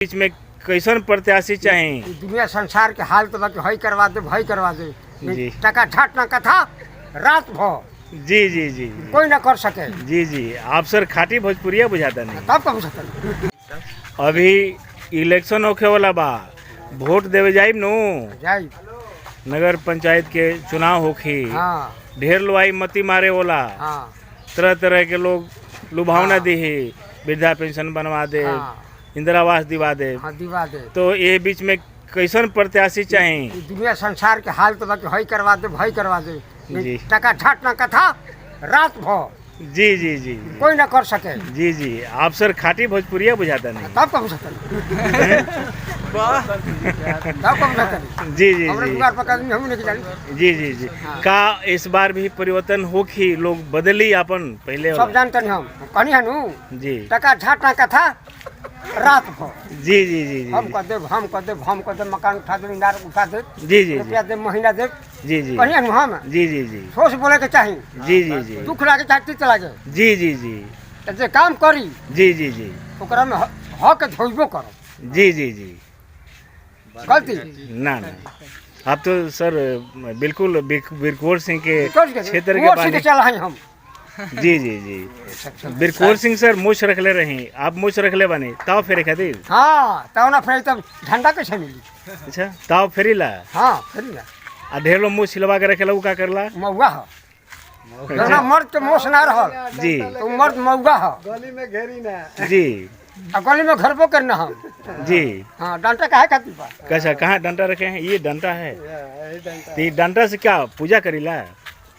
बीच में कैसन प्रत्याशी चाहिए? दुनिया संसार के हाल तो बाकी हई करवा दे भाई करवा दे जी। टका ठाट ना कथा रात भर जी जी जी कोई ना कर सके। जी जी आप सर खाटी भोजपुरिया बुझाता नहीं। तब कब सकते अभी इलेक्शन होखे वाला बा, वोट देवे जाइब नु। जाई। नगर पंचायत के चुनाव होखी। हाँ ढेर लोग आई मती मारे वाला। हाँ तरह तरह के लोग लुभावना हाँ। दी, वृद्धा पेंशन बनवा दे, हाँ इंदिरा आवास दिवा दे। हाँ दिवा दे। तो ये बीच में कैसन प्रत्याशी चाहिए? दुनिया संसार के हाल तो बाकी हई करवा दे भाई करवा दे जी। टका ठाट ना कथा रात भर जी जी जी कोई ना कर सके। जी जी आप सर खाटी भोजपुरिया बुझाता नहीं। तब कब सकते तब कब सकते जी जी हमरे जी दुआर पर आदमी हम नहीं जानी। जी जी जी हाँ। का इस बार भी परिवर्तन होखी? लोग बदली अपन पहले सब वाला? जानते नहीं हम कहीं हनु जी टका ठाट ना कथा रात भर जी जी जी जी हम कर दे मकान उठा दे इनार उठा दे जी जी रुपया दे महीना दे जी जी कहीं हनु हम जी जी जी सोच बोले के चाहिए। जी जी जी दुख लागे चाहे तीत लागे जी जी जी तो जे काम करी जी जी जी ओकरा में हक धोइबो करो। जी जी जी गलती ना ना आप तो सर बिल्कुल बिरकोर सिंह के क्षेत्र के के बारे। चला है हम। जी जी जी बिरकोर सिंह सर मूछ रखले रही, आप मूछ रखले बने ताव फेरे खातिर। हाँ तब ना फिर तब झंडा कैसे मिली। अच्छा ताव फेरीला हाँ फिर ना आ ढेर लोग मुँह सिलवा के रखेला, उ का करला? मऊआ हो ना मर्द के मोश ना रहल जी तो मर्द मऊआ हो गली में घेरी ना। जी आ गली में घर पर करना हम। जी हाँ डंटा काहे खातिर बा। कैसा कहाँ डंडा रखे हैं? ये डंडा है। यही डंडा। तो ये डंडा से क्या पूजा करीला?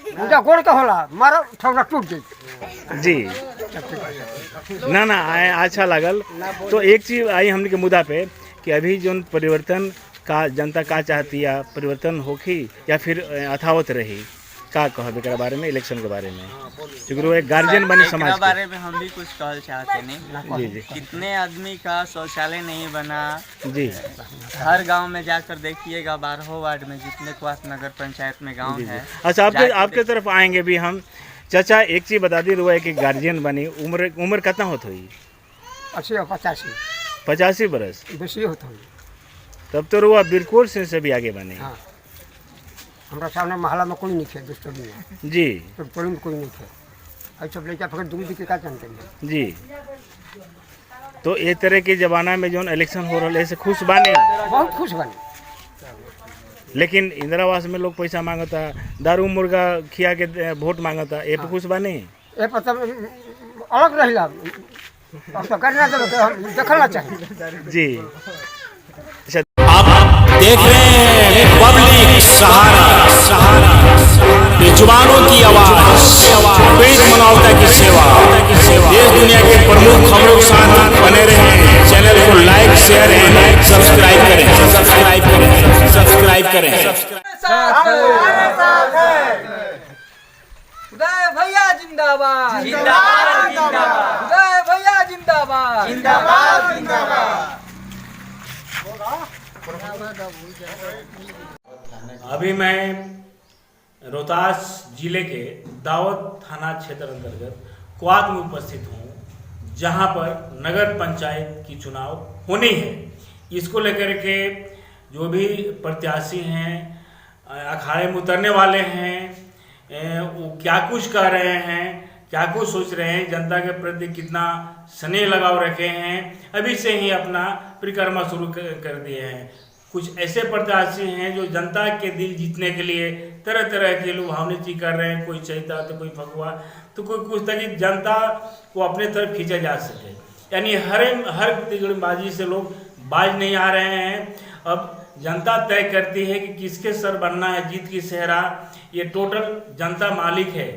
पूजा गोड़ का होला मारो ठौना टूट गई। जी ना ना अच्छा लागल। तो एक चीज आई हमने के मुद्दा पे कि अभी जो परिवर्तन का जनता का चाहती है, परिवर्तन होखी या फिर यथावत रही? का कहब एकरा बारे में, इलेक्शन के बारे में? क्योंकि वो एक गार्जियन बने समाज एकरा के। बारे में हम भी कुछ कहल चाहते नहीं। जी जी कितने आदमी का शौचालय नहीं बना। जी हर गांव में जाकर देखिएगा, 12 वार्ड में जितने क्वास नगर पंचायत में गांव जी जी। है। अच्छा आपके जाके आपके तरफ आएंगे भी हम। चाचा एक चीज बता दी, रुआ कि गार्जियन बनी, उम्र कितना होत हुई? 80 और 85 85 बरस। बेसी होता है। तब तो रुआ बिरकोर सिंह से भी आगे बने। हाँ हमारा सामने मोहल्ला में कोई नहीं थे दोस्तों में, जी तो टोली में कोई नहीं थे। और सब लड़का फिर दूर दिखे का जानते हैं। जी तो ये तरह के जमाना में जो इलेक्शन हो रहा है ऐसे खुश बाने। बहुत खुश बने। लेकिन इंदिरा आवास में लोग पैसा मांगता, दारू मुर्गा खिया के वोट मांगता, ये पे खुश बाने? ये पता अलग रही अब तो करना देखना चाहिए। जी अच्छा आप देख रहे हैं पब्लिक सहारा, बेजुबानों की आवाज, पीड़ित मानवता की सेवा। देश दुनिया के प्रमुख खबरों के साथ बने रहें। चैनल को लाइक शेयर एंड सब्सक्राइब करें। उदय भैया जिंदाबाद। जिंदाबाद जिंदाबाद उदय भैया जिंदाबाद। जिंदाबाद जिंदाबाद। अभी मैं रोहतास जिले के दावत थाना क्षेत्र अंतर्गत क्वात में उपस्थित हूँ, जहाँ पर नगर पंचायत की चुनाव होनी है। इसको लेकर के जो भी प्रत्याशी हैं, अखाड़े में उतरने वाले हैं, वो क्या कुछ कर रहे हैं, क्या कुछ सोच रहे हैं, जनता के प्रति कितना स्नेह लगाव रखे हैं, अभी से ही अपना परिक्रमा शुरू कर दिए हैं। कुछ ऐसे प्रत्याशी हैं जो जनता के दिल जीतने के लिए तरह तरह के लुभावनी चीज कर रहे हैं। कोई चैता तो कोई फगुआ तो कोई कुछ ताकि जनता को अपने तरफ खींचा जा सके। यानी हर तिगड़बाजी से लोग बाज नहीं आ रहे हैं। अब जनता तय करती है कि किसके सर बनना है, जीत की सेहरा ये टोटल जनता मालिक है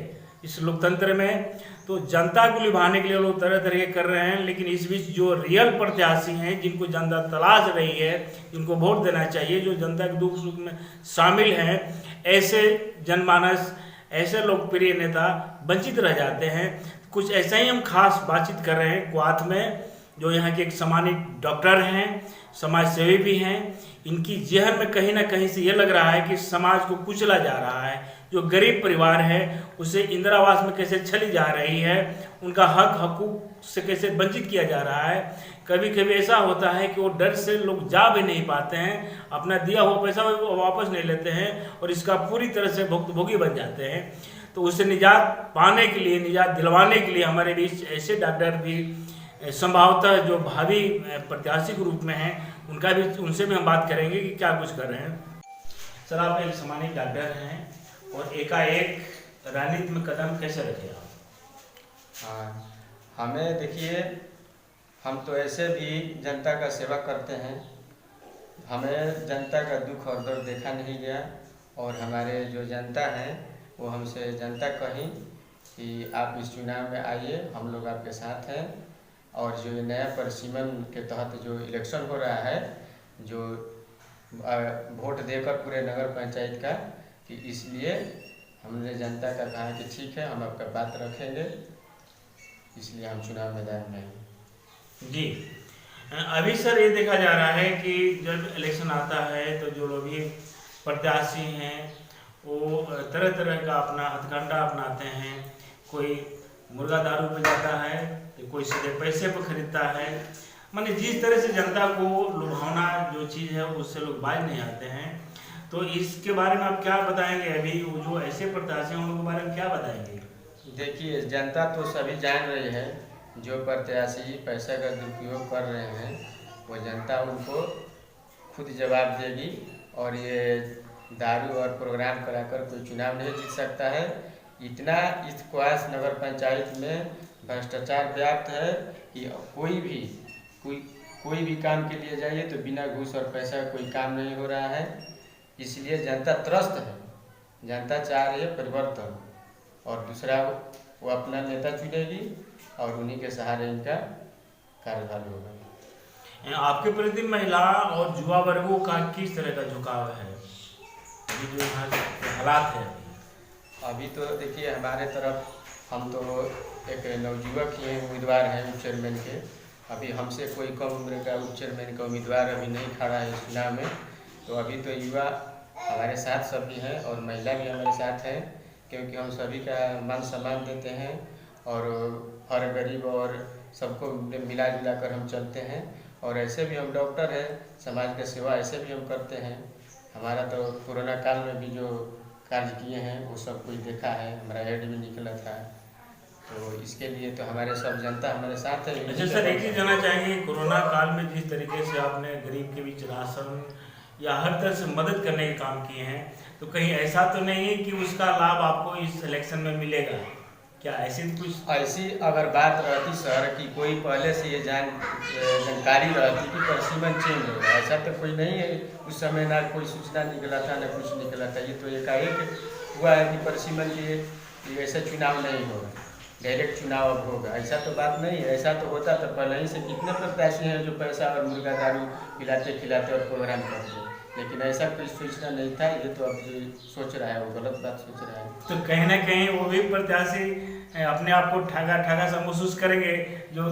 इस लोकतंत्र में। तो जनता को लुभाने के लिए लोग तरह तरह के कर रहे हैं। लेकिन इस बीच जो रियल प्रत्याशी हैं, जिनको जनता तलाश रही है, जिनको वोट देना चाहिए, जो जनता के दुख सुख में शामिल हैं, ऐसे जनमानस, ऐसे लोकप्रिय नेता वंचित रह जाते हैं। कुछ ऐसा ही हम खास बातचीत कर रहे हैं क्वात में, जो यहाँ के एक सम्मानित डॉक्टर हैं, समाज सेवी भी हैं। इनकी जेहन में कहीं ना कहीं से ये लग रहा है कि समाज को कुचला जा रहा है। जो गरीब परिवार है उसे इंदिरा आवास में कैसे चली जा रही है, उनका हक हकूक से कैसे वंचित किया जा रहा है, कभी कभी ऐसा होता है कि वो डर से लोग जा भी नहीं पाते हैं, अपना दिया हुआ पैसा वो वापस नहीं लेते हैं और इसका पूरी तरह से भुक्तभोगी बन जाते हैं। तो उससे निजात पाने के लिए, निजात दिलवाने के लिए हमारे बीच ऐसे डॉक्टर भी संभवतः जो भावी प्रत्याशी के रूप में हैं, उनसे भी हम बात करेंगे कि क्या कुछ कर रहे हैं। सर, आप एक सम्मानित डॉक्टर हैं और एकाएक राजनीति में कदम कैसे रखे आप? हाँ, हमें देखिए, हम तो ऐसे भी जनता का सेवा करते हैं, हमें जनता का दुख और दर्द देखा नहीं गया और हमारे जो जनता हैं वो हमसे जनता कही कि आप इस चुनाव में आइए, हम लोग आपके साथ हैं। और जो नया परिसीमन के तहत जो इलेक्शन हो रहा है, जो वोट देकर पूरे नगर पंचायत का, कि इसलिए हमने जनता का कहा कि ठीक है, हम आपका बात रखेंगे, इसलिए हम चुनाव मैदान में हैं। जी, अभी सर ये देखा जा रहा है कि जब इलेक्शन आता है तो जो लोग भी प्रत्याशी हैं वो तरह तरह का अपना हथकंडा अपनाते हैं। कोई मुर्गा दारू पे जाता है तो कोई सीधे पैसे पर खरीदता है। माने जिस तरह से जनता को लुभावना जो चीज़ है उससे लोग बाज नहीं आते हैं। तो इसके बारे में आप क्या बताएंगे? अभी वो जो ऐसे प्रत्याशी हैं उनके बारे में क्या बताएंगे? देखिए, जनता तो सभी जान रही है, जो प्रत्याशी पैसा का दुरुपयोग कर रहे हैं वो जनता उनको खुद जवाब देगी। और ये दारू और प्रोग्राम कराकर कोई चुनाव नहीं जीत सकता है। इतना इस क्वास नगर पंचायत में भ्रष्टाचार व्याप्त है कि कोई भी काम के लिए जाइए तो बिना घूस और पैसा का कोई काम नहीं हो रहा है। इसलिए जनता त्रस्त है, जनता चाह रही है परिवर्तन, और दूसरा वो अपना नेता चुनेगी और उन्हीं के सहारे इनका कार्यकाल होगा। आपके प्रति महिला और युवा वर्गों का किस तरह का झुकाव है? अभी जो यहाँ के हालात है अभी तो देखिए, हमारे तरफ हम तो एक नवयुवक ही हैं, उम्मीदवार हैं उप चेयरमैन के। अभी हमसे कोई कम उम्र का उप चेयरमैन का उम्मीदवार अभी नहीं खड़ा है इस चुनाव में। तो अभी तो युवा हमारे साथ सभी हैं और महिला भी हमारे साथ है, क्योंकि हम सभी का मान सम्मान देते हैं और हर गरीब और सबको मिला जुला कर हम चलते हैं। और ऐसे भी हम डॉक्टर हैं, समाज का सेवा ऐसे भी हम करते हैं। हमारा तो कोरोना काल में भी जो कार्य किए हैं वो सब कुछ देखा है, हमारा एड भी निकला था। तो इसके लिए तो हमारे सब जनता हमारे साथ है। अच्छा सर, एक चीज़ जानना चाहेंगे, कोरोना काल में जिस तरीके से आपने गरीब के बीच राशन या हर तरह से मदद करने के काम किए हैं, तो कहीं ऐसा तो नहीं है कि उसका लाभ आपको इस इलेक्शन में मिलेगा? क्या ऐसी कुछ ऐसी अगर बात रहती सर कि कोई पहले से ये जानकारी रहती कि परिसीमन चेंज होगा, ऐसा तो कोई नहीं है। उस समय ना कोई सूचना निकला था ना कुछ निकला था। ये तो एकाएक हुआ है कि परिसीमन के ऐसा चुनाव नहीं होगा, डायरेक्ट चुनाव अब होगा, ऐसा तो बात नहीं है। ऐसा तो होता तो पहले ही से कितने प्रत्याशी हैं जो पैसा और मुर्गा दारू पिलाते खिलाते और प्रोग्राम करते, लेकिन ऐसा कोई सूचना नहीं था। ये तो अब जो सोच रहा है वो गलत बात सोच रहा है। तो कहीं ना कहीं वो भी प्रत्याशी अपने आप को ठगा सा महसूस करेंगे, जो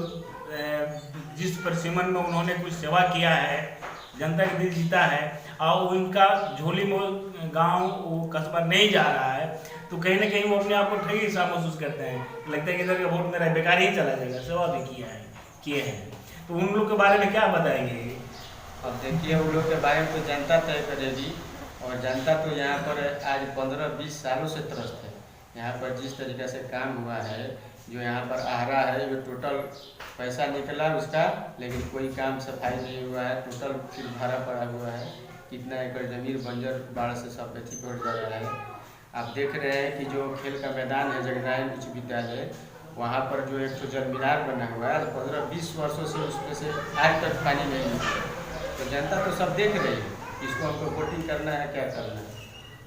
जिस परिसीमन में उन्होंने कुछ सेवा किया है, जनता के दिल जीता है, और उनका झोली में गांव वो कस्बा नहीं जा रहा है, तो कहीं ना कहीं वो अपने आप को ठगी सा महसूस करते हैं। लगता है कि इधर का वोट मेरा बेकार ही चला जाएगा, सेवा भी किए हैं। तो उन लोग के बारे में क्या बताएंगे? अब देखिए, उन लोग के बारे में तो जनता तय करेगी, और जनता तो यहाँ पर आज 15-20 सालों से त्रस्त है। यहाँ पर जिस तरीके से काम हुआ है, जो यहाँ पर आहरा है, जो टोटल पैसा निकला उसका, लेकिन कोई काम सफाई नहीं हुआ है, टोटल फिर भरा पड़ा हुआ है। कितना एकड़ जमीन बंजर बाढ़ से सब अथी पड़ जा रहा है। आप देख रहे हैं कि जो खेल का मैदान है जगनारायण उच्च विद्यालय, वहाँ पर जो एक जल मीनार बना हुआ है, 15-20 वर्षों से उसमें से आज तक पानी नहीं निकला। तो जनता तो सब देख रही है, इसको हमको वोटिंग करना है क्या करना है,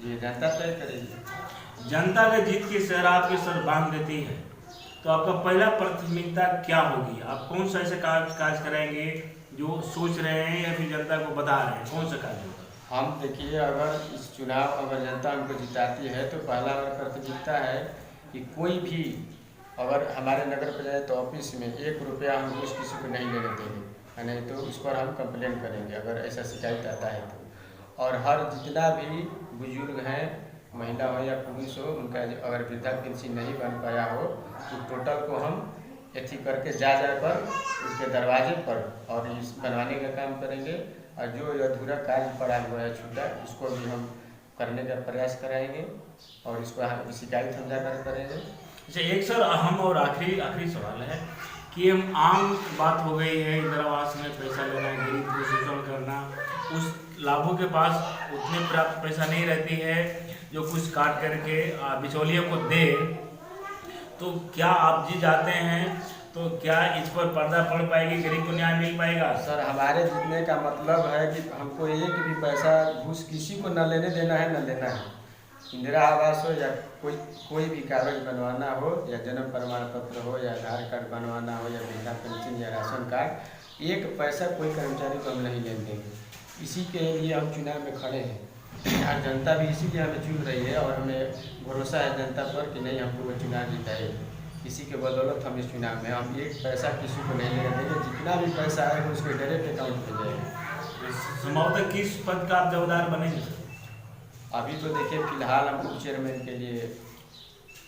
ये जनता तय करेगी। जनता का जीत की शहर आपके सर बांध देती है, तो आपका पहला प्राथमिकता क्या होगी? आप कौन सा ऐसे काज कराएंगे जो सोच रहे हैं या फिर जनता को बता रहे हैं? कौन सा कार्य होगा? हम देखिए, अगर इस चुनाव अगर जनता हमको जिताती है तो पहला हमारा प्राथमिकता है कि कोई भी अगर हमारे नगर पंचायत ऑफिस में 1 रुपया हम घूस किसी को नहीं लेने देंगे, नहीं तो उस पर हम कंप्लेन करेंगे अगर ऐसा शिकायत आता है तो। और हर जितना भी बुजुर्ग हैं, महिला हो या पुरुष हो, उनका अगर वृद्धा पेंशन नहीं बन पाया हो तो टोटल को हम एथी करके जा कर उसके दरवाजे पर और इस बनवाने का काम करेंगे। और जो अधूरा कार्य पड़ा हुआ है छूटा, उसको भी हम करने का प्रयास कराएंगे और इसको शिकायत हम जाकर करेंगे। अच्छा, एक सर अहम और आखिरी सवाल है कि हम आम बात हो गई है इंदिरावास में पैसा लेना, गरीब को शोषण करना, उस लाभों के पास उतने प्राप्त पैसा नहीं रहती है जो कुछ काट करके बिचौलियों को दे। तो क्या आप जी जाते हैं तो क्या इस पर पर्दा पड़ पाएगी, गरीब को न्याय मिल पाएगा? सर, हमारे जीतने का मतलब है कि हमको एक भी पैसा घूस किसी को न लेने देना है, न लेना है। इंदिरा आवास हो या कोई भी कागज बनवाना हो, या जन्म प्रमाण पत्र हो, या आधार कार्ड बनवाना हो, या वृद्धा पेंशन या राशन कार्ड, एक पैसा कोई कर्मचारी को हम नहीं लेने देंगे। इसी के लिए हम चुनाव में खड़े हैं और जनता भी इसीलिए हमें चुन रही है और हमें भरोसा है जनता पर कि नहीं, हमको वो चुनाव जिताएगी। इसी के बदौलत हम इस चुनाव में हम एक पैसा किसी को नहीं लेने देंगे। जितना भी पैसा आएगा उसके डायरेक्ट अकाउंट में जाएगा। संभवतः किस पद का आप देवदार बनेंगे? अभी तो देखिए, फिलहाल हम उप चेयरमैन के लिए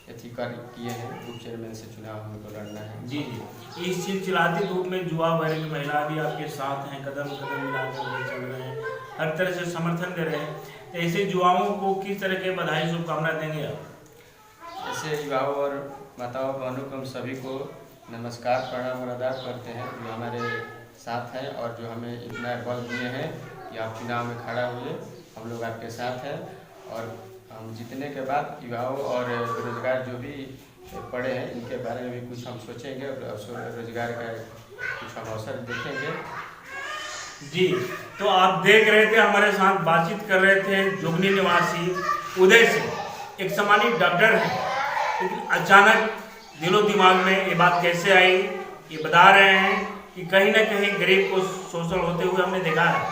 एथी किए हैं। उप चेयरमैन से चुनाव हमको लड़ना है। जी जी, इस चिलचिलाती धूप में युवा वर्ग की महिला भी आपके साथ हैं, कदम कदम मिलाकर चल रहे हैं, हर तरह से समर्थन दे रहे हैं। ऐसे युवाओं को किस तरह के बधाई शुभकामनाएं देंगे आप? ऐसे युवाओं और माताओं बहनों को हम सभी को नमस्कार प्रणाम और आदाब करते हैं जो हमारे साथ हैं और जो हमें इतना बल दिए हैं कि आप चुनाव में खड़ा हुए। हम लोग आपके साथ हैं और हम जीतने के बाद युवाओं और बेरोजगार जो भी पड़े हैं इनके बारे में भी कुछ हम सोचेंगे और रोजगार का कुछ हम अवसर देखेंगे। जी, तो आप देख रहे थे, हमारे साथ बातचीत कर रहे थे जोगनी निवासी उदय सिंह, एक सम्मानित डॉक्टर हैं, लेकिन अचानक दिलो दिमाग में ये बात कैसे आई, ये बता रहे हैं कि कहीं ना कहीं गरीब को शोषण होते हुए हमने देखा है।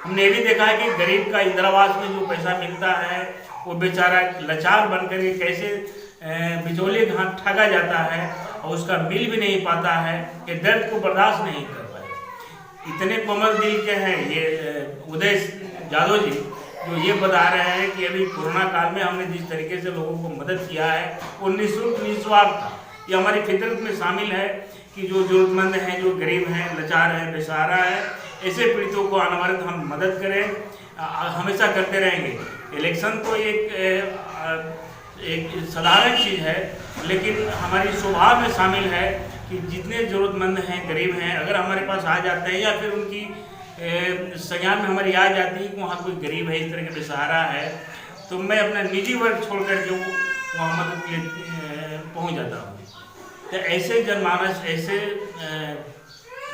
हमने ये भी देखा है कि गरीब का इंदिरावास में जो पैसा मिलता है वो बेचारा लाचार बनकर के कैसे बिचौलिए के हाथ ठगा जाता है और उसका मिल भी नहीं पाता है। ये दर्द को बर्दाश्त नहीं कर पाए। इतने कोमल दिल के हैं ये उदय यादव जी, जो ये बता रहे हैं कि अभी कोरोना काल में हमने जिस तरीके से लोगों को मदद किया है वो निःशुल्क निस्वार्थ था। ये हमारी फितरत में शामिल है कि जो जरूरतमंद हैं, जो गरीब हैं, लाचार हैं, बेसहारा है, ऐसे पीड़ितों को अनवरत हम मदद करें, हमेशा करते रहेंगे। इलेक्शन तो एक साधारण चीज़ है, लेकिन हमारी स्वभाव में शामिल है कि जितने ज़रूरतमंद हैं, गरीब हैं, अगर हमारे पास आ जाते हैं या फिर उनकी संज्ञान में हमारी आ जाती है कि वहाँ कोई गरीब है, इस तरह का बेसहारा है, तो मैं अपना निजी वर्ग छोड़ करके वहाँ मदद के लिए पहुँच जाता हूँ। तो ऐसे जनमानस, ऐसे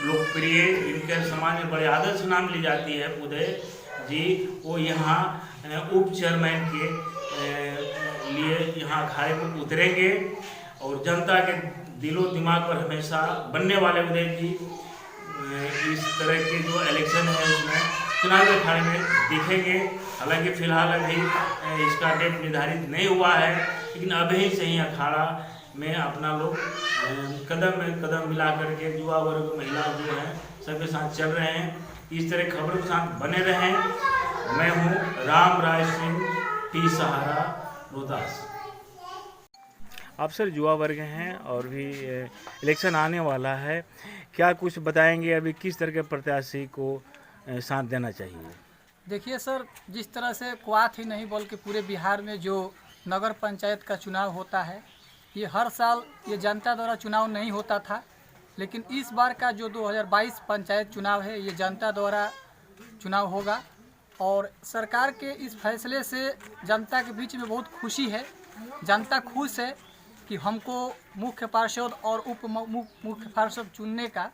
लोकप्रिय, इनके समाज में बड़े आदर से नाम ली जाती है उदय जी, वो यहाँ उप चेयरमैन के लिए यहाँ अखाड़े में उतरेंगे और जनता के दिलो दिमाग पर हमेशा बनने वाले उदय जी इस तरह के जो इलेक्शन है उसमें चुनावी अखाड़े में दिखेंगे। हालांकि फिलहाल अभी इसका डेट निर्धारित नहीं हुआ है, लेकिन अभी से ही अखाड़ा में अपना लोग कदम में कदम मिला करके युवा वर्ग, महिला जो हैं सबके साथ चल रहे हैं। इस तरह खबरों के साथ बने रहें। मैं हूँ राम राय सिंह, टी सहारा, रोहतास। आप सर युवा वर्ग हैं और भी इलेक्शन आने वाला है, क्या कुछ बताएंगे अभी किस तरह के प्रत्याशी को साथ देना चाहिए? देखिए सर, जिस तरह से क्वाथ ही नहीं बल्कि पूरे बिहार में जो नगर पंचायत का चुनाव होता है, ये हर साल ये जनता द्वारा चुनाव नहीं होता था, लेकिन इस बार का जो 2022 पंचायत चुनाव है ये जनता द्वारा चुनाव होगा। और सरकार के इस फैसले से जनता के बीच में बहुत खुशी है। जनता खुश है कि हमको मुख्य पार्षद और उप मुख्य पार्षद चुनने का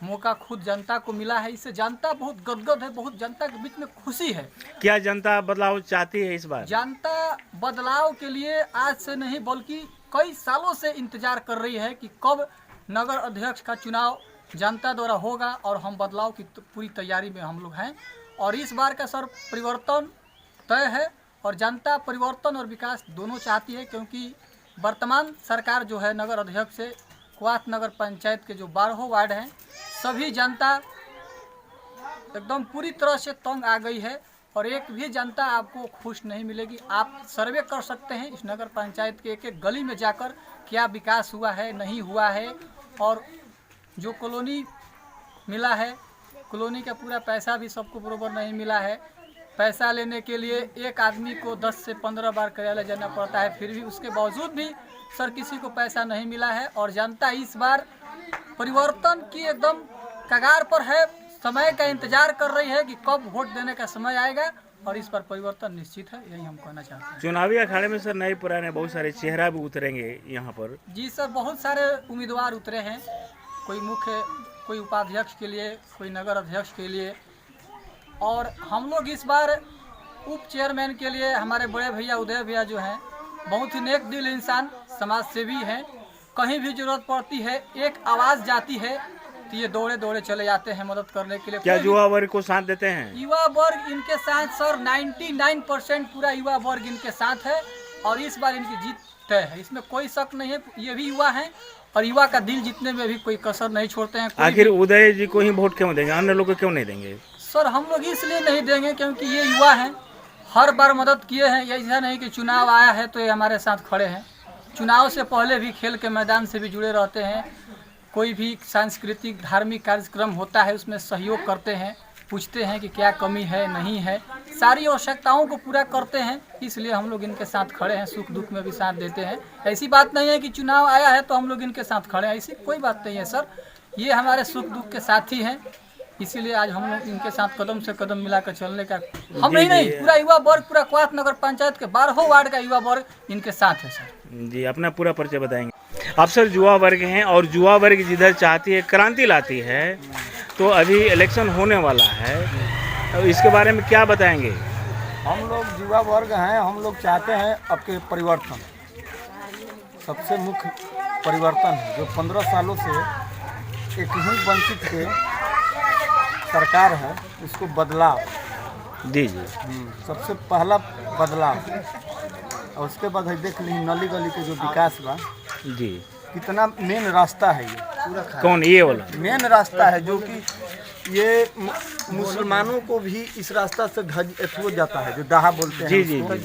मौका खुद जनता को मिला है। इससे जनता बहुत गदगद है, बहुत जनता के बीच में खुशी है। क्या जनता बदलाव चाहती है इस बार? जनता बदलाव के लिए आज से नहीं बल्कि कई सालों से इंतजार कर रही है कि कब नगर अध्यक्ष का चुनाव जनता द्वारा होगा और हम बदलाव की पूरी तैयारी में हम लोग हैं। और इस बार का सर परिवर्तन तय है और जनता परिवर्तन और विकास दोनों चाहती है, क्योंकि वर्तमान सरकार जो है नगर अध्यक्ष से क्वाथ नगर पंचायत के जो 12 वार्ड हैं सभी जनता एकदम पूरी तरह से तंग आ गई है और एक भी जनता आपको खुश नहीं मिलेगी। आप सर्वे कर सकते हैं इस नगर पंचायत के एक एक गली में जाकर क्या विकास हुआ है, नहीं हुआ है, और जो कॉलोनी मिला है, कॉलोनी का पूरा पैसा भी सबको बराबर नहीं मिला है। पैसा लेने के लिए एक आदमी को 10 से 15 बार कार्यालय जाना पड़ता है, फिर भी उसके बावजूद भी सर किसी को पैसा नहीं मिला है। और जनता इस बार परिवर्तन की एकदम कगार पर है, समय का इंतजार कर रही है कि कब वोट देने का समय आएगा और इस पर परिवर्तन निश्चित है, यही हम कहना चाहते हैं। चुनावी अखाड़े में सर नए पुराने बहुत सारे चेहरा भी उतरेंगे यहाँ पर। जी सर, बहुत सारे उम्मीदवार उतरे हैं, कोई मुख्य, कोई उपाध्यक्ष के लिए, कोई नगर अध्यक्ष के लिए, और हम लोग इस बार उप चेयरमैन के लिए हमारे बड़े भैया उदय भैया जो हैं, बहुत ही नेक दिल इंसान, समाज सेवी हैं। कहीं भी जरूरत पड़ती है, एक आवाज़ जाती है तो ये दौड़े दौड़े चले जाते हैं मदद करने के लिए। क्या युवा वर्ग को साथ देते हैं? युवा वर्ग इनके साथ सर 99% पूरा युवा वर्ग इनके साथ है और इस बार इनकी जीत तय है, इसमें कोई शक नहीं है। ये भी युवा हैं और युवा का दिल जीतने में भी कोई कसर नहीं छोड़ते हैं। आखिर उदय जी को ही वोट क्यों देंगे, अन्य लोग को क्यों नहीं देंगे? सर हम लोग इसलिए नहीं देंगे क्योंकि ये युवा हैं, हर बार मदद किए हैं। ऐसा नहीं कि चुनाव आया है तो ये हमारे साथ खड़े हैं, चुनाव से पहले भी खेल के मैदान से भी जुड़े रहते हैं। कोई भी सांस्कृतिक धार्मिक कार्यक्रम होता है उसमें सहयोग करते हैं, पूछते हैं कि क्या कमी है नहीं है, सारी आवश्यकताओं को पूरा करते हैं। इसलिए हम लोग इनके साथ खड़े हैं, सुख दुख में भी साथ देते हैं। ऐसी बात नहीं है कि चुनाव आया है तो हम लोग इनके साथ खड़े हैं, ऐसी कोई बात नहीं है सर। ये हमारे सुख दुख के साथी हैं, इसीलिए आज हम लोग इनके साथ कदम से कदम मिलाकर चलने का, हम नहीं पूरा युवा वर्ग, पूरा क्वाथ नगर पंचायत के 12 वार्ड का युवा वर्ग इनके साथ है सर। जी, अपना पूरा परिचय बताएंगे आप सर? युवा वर्ग हैं और युवा वर्ग जिधर चाहती है क्रांति लाती है, तो अभी इलेक्शन होने वाला है, तो इसके बारे में क्या बताएंगे? हम लोग युवा वर्ग हैं, हम लोग चाहते हैं आपके परिवर्तन, सबसे मुख्य परिवर्तन है जो 15 सालों से एक ही वंचित के सरकार है, इसको बदलाव। जी जी, सबसे पहला बदलाव, और उसके बाद है देख ली नली गली के जो विकास बा जी, कितना मेन रास्ता है ये पूरा, कौन ये वाला मेन रास्ता है जो कि ये मुसलमानों को भी इस रास्ता से जाता है, जो डाहा बोलते हैं जी जी उसको। जी।